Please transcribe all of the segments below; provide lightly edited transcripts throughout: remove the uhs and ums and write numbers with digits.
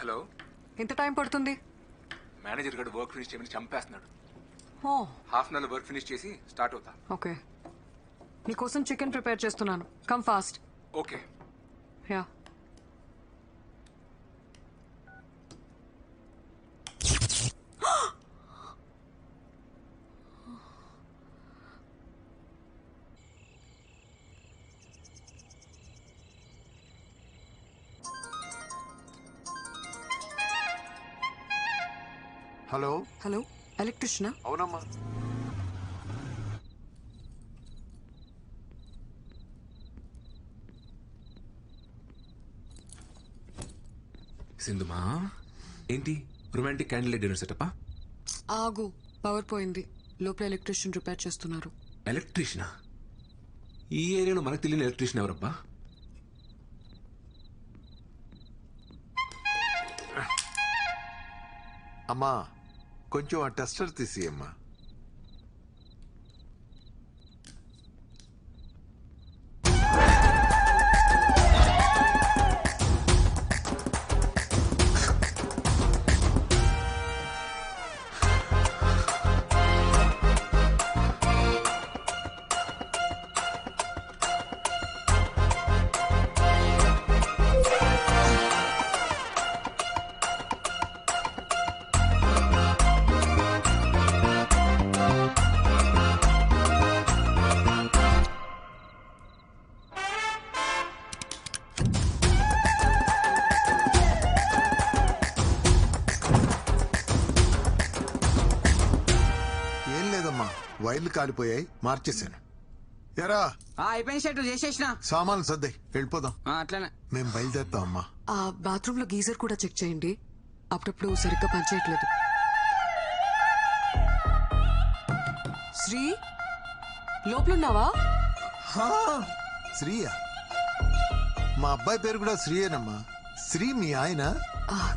Hello. ఎంత time పడుతుంది? Manager గడు వర్క్ ఫినిష్ చేయమని చంపేస్తున్నాడు. ఓ half an hour work finish చేసి స్టార్ట్ అవుతా. ఓకే, నీకోసం చికెన్ ప్రిపేర్ చేస్తున్నాను. Come fast. Okay. Yeah. Hello hello, ఎలక్ట్రిషియనా? అవునమ్మా. సింధుమా, ఏంటి రొమాంటిక్ క్యాండిల్ డిన్నర్ సెటప్పా? ఆగు, పవర్ పోయింది. లోపల ఎలక్ట్రిషియన్ రిపేర్ చేస్తున్నారు. ఎలక్ట్రీషియనా? ఈ ఏరియాలో మనకు తెలియని ఎలక్ట్రీషియన్ ఎవరబ్బా? అమ్మా, కొంచెం ఆ టెస్టర్ తీసి అమ్మా. ఏం లేదమ్మా, వైర్లు కాలిపోయాయి, మార్చేశాను. ఎరా అయిపోయిన షర్టు చేసేసిన సామాన్లు సర్దాయి, వెళ్ళిపోదాం. అట్లనే మేము బయలుదేరుతాం అమ్మా. ఆ బాత్రూమ్ లో గీజర్ కూడా చెక్ చేయండి, అప్పుడప్పుడు సరిగ్గా పనిచేయట్లేదు. శ్రీ, లోపలున్నావా? శ్రీయా? మా అబ్బాయి పేరు కూడా శ్రీయేనమ్మా. శ్రీ మీ ఆయన?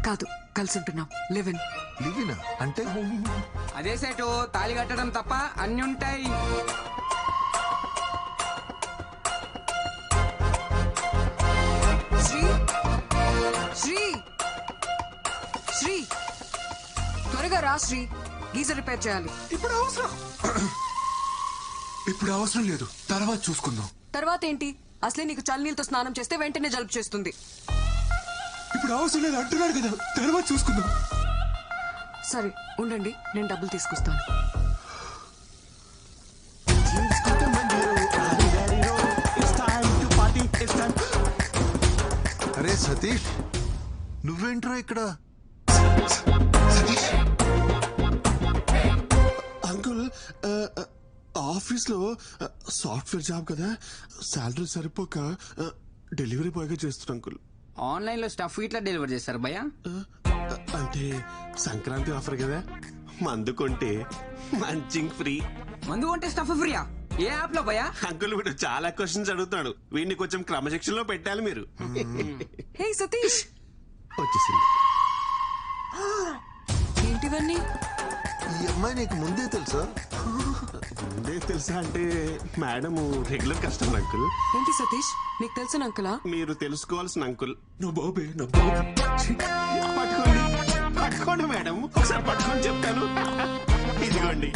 కాదు, కలిసి ఉంటున్నాం. లివిన్. లివినా అంటే? అదే సెటు తాళి కట్టడం తప్ప అన్ని ఉంటాయి. శ్రీ, శ్రీ, శ్రీ, త్వరగా రా శ్రీ, గీజర్ రిపేర్ చేయాలి. ఇప్పుడు అవసరం లేదు, తర్వాత చూసుకుందాం. తర్వాత ఏంటి? అసలే నీకు చల్లనీళ్ళతో స్నానం చేస్తే వెంటనే జలుబు చేస్తుంది. ఇప్పుడు అవసరం లేదు అంటున్నాడు కదా, తర్వాత చూసుకుందాం. సరే ఉండండి, నేను డబ్బులు తీసుకొస్తాను. అరే సతీష్, నువ్వేంట్రా ఇక్కడ? అంకుల్, ఆఫీస్ లో సాఫ్ట్వేర్ జాబ్ కదా, శాలరీ సరిపోక డెలివరీ బాయ్ గా చేస్తున్నా అంకుల్. ఆన్లైన్ లో స్టఫ్ ఇట్లా డెలివర్ చేస్తారు భయ్య. అంటే సంక్రాంతి ఆఫర్ కదా, మందు కొంటే మంచింగ్ ఫ్రీ. మందు కొంటే స్టఫ్ ఫ్రీయా? ఏ యాప్ లో భయ్య? అంకుల్ వీడు చాలా క్వశ్చన్స్ అడుగుతాడు, వీడిని కొంచెం క్రమశిక్షణ లో పెట్టాలి మీరు. హే సతీష్, వచ్చేసింది. ఏంటివన్నీ? ఈ అమ్మాయి నీకు ముందే తెలుసా? ముందే తెలుసా అంటే మేడం రెగ్యులర్ కస్టమర్ అంకుల్. ఏంటి సతీష్, నీకు తెలిసిన అంకులా? మీరు తెలుసుకోవాల్సిన అంకుల్. నా బాబే, నా బాబు. పట్టుకోండి పట్టుకోండి మేడం, ఒకసారి పట్టుకొని చెప్తాను. ఇదిగోండి,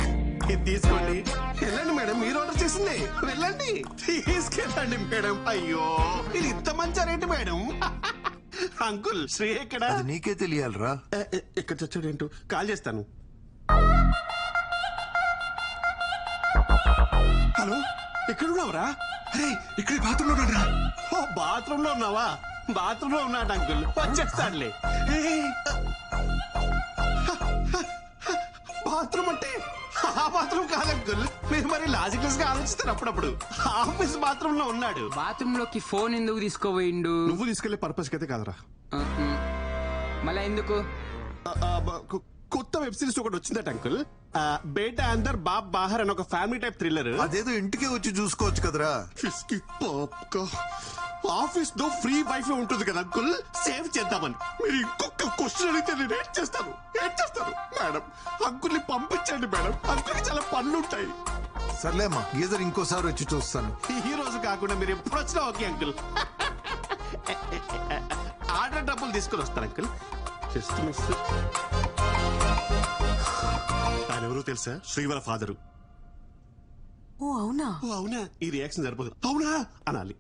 ఇది తీసుకోండి. వెళ్ళండి మేడం, మీరు ఆర్డర్ చేసింది. వెళ్ళండి, తీసుకెళ్ళండి మేడం. అయ్యో, ఇది ఇంత మంచి రేటు మేడం. అంకుల్, శ్రీ ఎక్కడ? అది నీకే తెలియాలరా. ఎక్కడ చచ్చాడు ఏంటో, కాల్ చేస్తాను. హలో, ఎక్కడ ఉన్నావురా? అరే, ఇక్కడ బాత్రూంలో ఉన్నాడురా. ఓ, బాత్రూమ్ లో ఉన్నావా? బాత్రూమ్ లో ఉన్నాడు అంకుల్, వచ్చేస్తాడులే. బాత్రూమ్ అంటే ఆ బాత్రూమ్ కాదు అంకుల్, మీరు మరి లాజికల్స్ గా ఆలోచిస్తారు అప్పుడప్పుడు. ఆఫీస్ బాత్రూమ్ లో ఉన్నాడు. బాత్రూమ్ లోకి ఫోన్ ఎందుకు తీసుకోపోయిండు? నువ్వు తీసుకెళ్లే పర్పస్ అయితే కాదురా. మళ్ళా ఎందుకు? కొత్త వెబ్ సిరీస్ ఒకటి వచ్చిందట అంకుల్, బేటా అందర్ బాబ్ బాహర్ అని ఒక ఫ్యామిలీ టైప్ థ్రిల్లర్. అదేదో ఇంటికే వచ్చి చూసుకోవచ్చు కదరా. ఆఫీస్ లో ఫ్రీ వైఫై ఉంటుంది కదా అంకుల్, సేవ్ చేద్దామని. మీరు ఇంకొక క్వశ్చన్ అడిగితే నేను ఏం చేస్తాను మేడం? అంకుల్ ని పంపించండి మేడం, అంకుల్ చాలా పనులు ఉంటాయి. సర్లేమ్మా, గీజర్ ఇంకోసారి వచ్చి చూస్తాను. ఈ రోజు కాకుండా మీరు ఎప్పుడు వచ్చినా ఓకే అంకుల్. ఆర్డర్ డబ్బులు తీసుకుని వస్తాను అంకుల్. Just miss. ఆయన ఎవరో తెలుసా? శ్రీవర ఫాదరు. ఓ అవునా? ఓ అవునా? ఈ రియాక్షన్ సరిపోదు. అవునా అనాలి.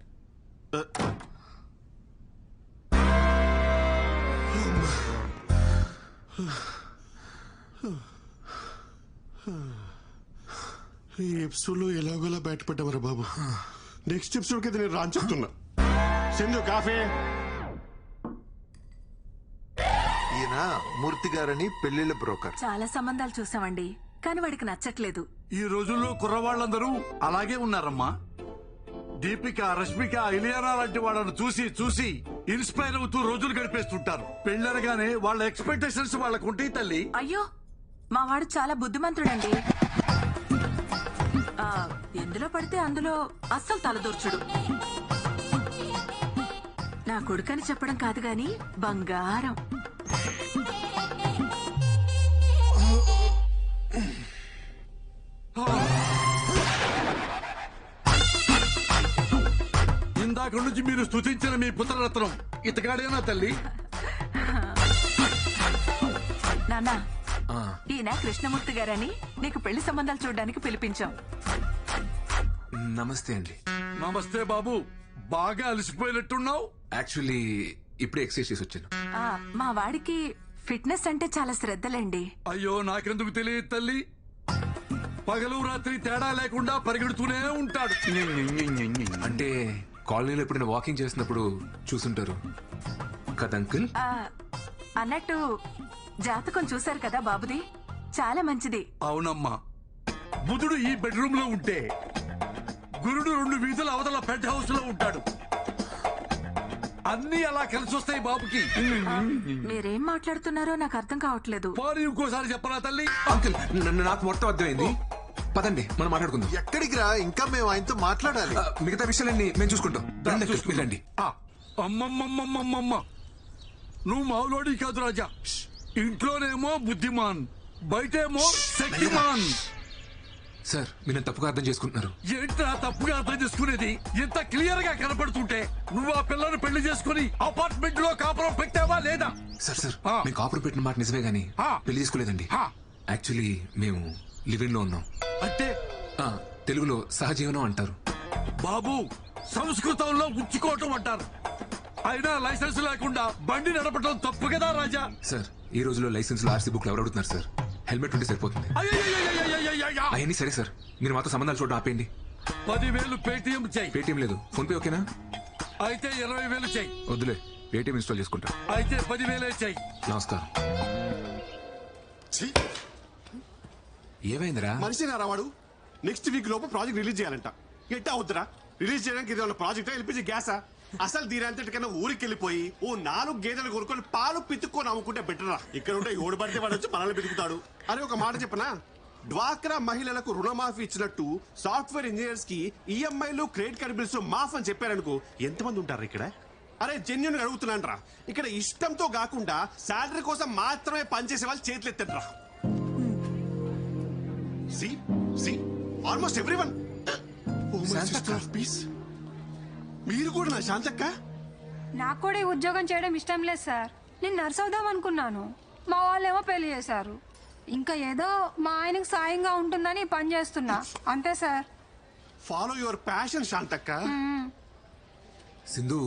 ఈ ఎపిసోడ్ లో ఎలాగోలా బయటపడ్డావరా బాబు. నెక్స్ట్ ఎపిసోడ్ కి నేను రాని చెప్తున్నా. సింధు కాఫీ. ఈయన మూర్తి గారని పెళ్లిళ్ళ బ్రోకర్. చాలా సంబంధాలు చూసామండి, కానీ వాడికి నచ్చట్లేదు. ఈ రోజుల్లో కుర్రవాళ్ళందరూ అలాగే ఉన్నారమ్మా. దీపిక, రష్మిక, ఇలియానా లాంటి వాళ్ళను చూసి చూసి ఇన్స్పైర్ అవుతూ రోజులు గడిపేస్తుంటారు. పెళ్ళరగానే వాళ్ళ ఎక్స్పెక్టేషన్స్ వాళ్ళకు ఉంటాయి తల్లి. అయ్యో, మా వాడు చాలా బుద్ధిమంతుడండి. ఎందులో పడితే అందులో అస్సలు తలదూర్చుడు. నా కొడుకని చెప్పడం కాదు గాని బంగారం. ఇందాక నుంచి మీరు స్తుతించిన మీ పుత్రరత్నం ఇతగాడేనా తల్లి? నాన్న, ఈయన కృష్ణమూర్తి గారని నీకు పెళ్లి సంబంధాలు చూడడానికి పిలిపించాం. నమస్తే అండి. నమస్తే బాబు, బాగా అలసిపోయినట్టున్నావు. యాక్చువల్లీ ఇప్పుడే ఎక్సర్సైజ్ చేసి వచ్చాను. మా వాడికి ఫిట్నెస్ అంటే చాలా శ్రద్ధలండి. అయ్యో, నాకెందుకు తెలియదు తల్లి. పగలు రాత్రి తేడా లేకుండా పరిగెడుతూనే ఉంటాడు. అంటే కాలనీలో ఎప్పుడైనా వాకింగ్ చేసినప్పుడు చూసుంటారు కదా అంకుల్. అన్నట్టు జాతకం చూశారు కదా బాబుది, చాలా మంచిది. అవునమ్మా, బుధుడు ఈ బెడ్రూమ్ లో ఉంటే గురుడు 2 వీధుల అవతల పెంట్ హౌస్ లో ఉంటాడు. అన్ని అలా కలిసి వస్తాయి బాబుకి. మీరేం మాట్లాడుతున్నారో నాకు అర్థం కావట్లేదు. పోనీ ఇంకోసారి చెప్పరా తల్లి? అంకుల్ నాకు మొత్తం అర్థమైంది. పదండి మనం మాట్లాడుకుందాం. ఎక్కడికి రా, ఇంకా మేము ఆయనతో మాట్లాడాలి. మిగతా విషయాలన్నీ మేము చూసుకుంటాం. రండి అంకుల్, వెళ్ళండి. అమ్మమ్మమ్మమ్మమ్మ, నువ్వు మావులోడి కాదు రాజా. ఇంట్లోనేమో బుద్ధిమాన్, బయటేమో శక్తిమాన్. సార్ మీరు తప్పుగా అర్థం చేసుకుంటున్నారు. ఏంట్రా తప్పుగా అర్థం చేసుకునేది? ఇంత క్లియర్ గా కనపడుతుంటే నువ్వు ఆ పిల్లను పెళ్లి చేసుకుని అపార్ట్మెంట్ లో కాపురం పెట్టావా లేదా? సార్ మీకు కాపురం పెట్టిన మాట నిజమే గానీ పెళ్లి చేసుకోలేదండి. యాక్చువల్లీ మేము లివింగ్ లో ఉన్నాం. అంటే తెలుగులో సహజీవనం అంటారు. బాబు, సంస్కృతంలో ఉంచుకోవటం అంటారు. అయినా లైసెన్స్ లేకుండా బండి నడపటం తప్పు కదా రాజా. సార్ ఈ రోజులో లైసెన్స్ లో ఆర్సీ బుక్ ఎవరు అడుగుతున్నారు సార్? హెల్మెట్ ఉంటే సరిపోతుంది. అవన్నీ సరే సార్, మీరు మాతో సంబంధాలు చూడడం ఆపేయండి. 10,000 పేటిఎం చెయ్యి. పేటిఎం లేదు, ఫోన్ పే ఓకేనా? అయితే 20,000 చెయ్యి. వద్దులే, పేటిఎం ఇన్స్టాల్ చేసుకుంటా. అయితే 10,000 చెయ్యి. నమస్కారం. ఏమైందిరా? మనిషి నారావాడు. నెక్స్ట్ వీక్ లోపు ప్రాజెక్ట్ రిలీజ్ చేయాలంట. ఎట్టా వద్దురా? రిలీజ్ చేయడానికి ఇది ప్రాజెక్ట్ ఎల్పిజి గ్యాసా? అసలు దీనంతటికన్నా ఊరికి వెళ్ళిపోయి ఓ 4 గేదెలు కొనుక్కొని పాలు పితుక్కొని అమ్ముకుంటే బెటరా. ఇక్కడ ఉంటే ఓడి పడితే వాడు వచ్చి మనల్ని పితుకుతాడు. అరే ఒక మాట చెప్పనా, డ్వాక్రా మహిళలకు రుణమాఫీ ఇచ్చినట్టు సాఫ్ట్వేర్ ఇంజనీర్స్ కి ఈఎంఐలు క్రెడిట్ కార్డ్ బిల్స్ మాఫ్ అని చెప్పారనుకో, ఎంతమంది ఉంటారు ఇక్కడ? అరే జెన్యున్ అడుగుతున్నాను రా. ఇక్కడ ఇష్టంతో కాకుండా శాలరీ కోసం మాత్రమే పనిచేసే వాళ్ళు చేతులు ఎత్తరా. Almost everyone. మీరు కూడా నా శాంతక్క? నాకు కూడా ఈ ఉద్యోగం చేయడం ఇష్టం లేదు సార్. నేను నర్స్ అవుదాం అనుకున్నాను, మా వాళ్ళేమో పెళ్లి చేశారు. ఇంకా ఏదో మా ఆయనకు సాయంగా ఉంటుందని ఈ పని చేస్తున్నా, అంతే సార్. ఫాలో యువర్ ప్యాషన్ శాంతక్క. సింధు,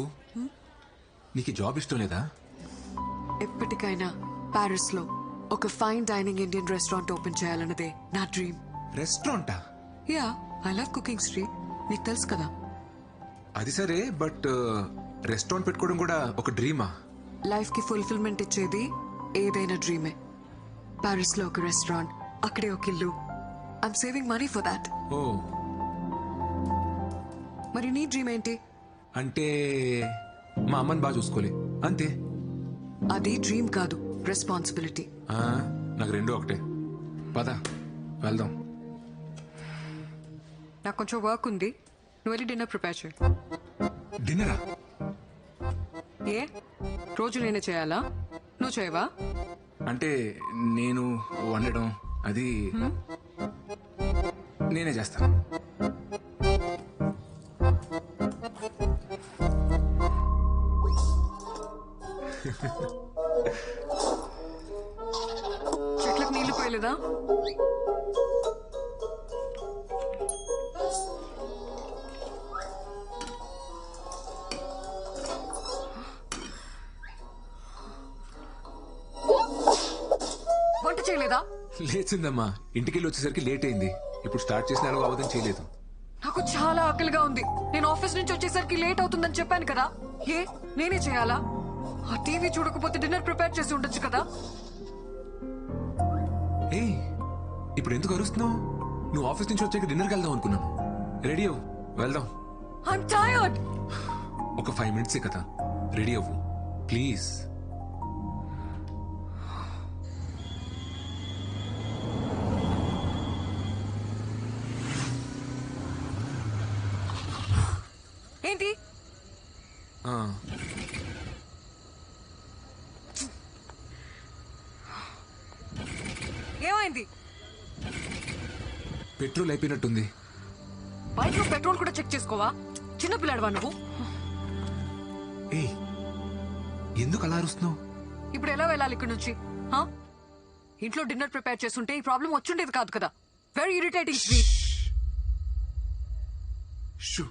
నీకు జాబ్ ఇష్టం లేదా? ఎప్పటికైనా ప్యారిస్ లో ఒక fine dining Indian restaurant open చేయాలన్నదే నా డ్రీమ్. రెస్టారెంటా? Yeah, I love cooking Sri, నీకు తెలుసు కదా. అది సరే, బట్ రెస్టారెంట్ పెట్టుకోవడం కూడా ఒక డ్రీమా? లైఫ్ కి ఫుల్ఫిల్మెంట్ ఇచ్చేది ఏదైనా డ్రీమే. ప్యారిస్ లో ఒక రెస్టారెంట్, అక్కడే ఒక ఇల్లు. I'm saving money for that. Oh, మరి నీ డ్రీమ్ ఏంటి? అంటే మా అమ్మని బాగా చూసుకోలే, అంతే. అది డ్రీమ్ కాదు, రెస్పాన్సిబిలిటీ. నాకు రెండూ ఒకటే. పద వెళ్దాం. నాకు కొంచెం వర్క్ ఉంది, నువ్వు వెళ్ళి డిన్నర్ ప్రిపేర్ చేయి. డిన్నరా? ఏ రోజు నేనే చేయాలా? నువ్వు చేయవా? అంటే నేను వండడం అది నేనే చేస్తాను. చెట్లకు నీళ్లు పోయలేదా? వంట చేయలేదా? లేచిందమ్మా, ఇంటికి వెళ్ళి వచ్చేసరికి లేట్ అయింది. ఇప్పుడు స్టార్ట్ చేసిన ఎలాగో అవదని చేయలేదు. నాకు చాలా ఆకలిగా ఉంది. నేను ఆఫీస్ నుంచి వచ్చేసరికి లేట్ అవుతుందని చెప్పాను కదా. ఏ నేనే చేయాలా? ఆ టీవీ చూడకపోతే డిన్నర్ ప్రిపేర్ చేసి ఉండొచ్చు కదా. ఏయ్, ఇప్పుడు ఎందుకు అరుస్తున్నావు? నువ్వు ఆఫీస్ నుంచి వచ్చాక డిన్నర్కి వెళ్దాం అనుకున్నాను. రెడీ అవ్వు, వెళ్దాం. I'm tired. ఒక 5 మినిట్సే కదా, రెడీ అవ్వు ప్లీజ్. ఏంటి? ఏమైంది? పెట్రోల్ అయిపోయినట్టుంది. బైక్ లో పెట్రోల్ కూడా చెక్ చేసుకోవా? చిన్న పిల్లాడవా నువ్వు? ఏయ్, ఎందుకు అలా అరుస్తున్నావు? ఇప్పుడు ఎలా వెళ్ళాలి ఇక్కడ నుంచి? హా? ఇంట్లో డిన్నర్ ప్రిపేర్ చేస్తుంటే ఈ ప్రాబ్లం వచ్చుండేది కాదు కదా. Very irritating. షూ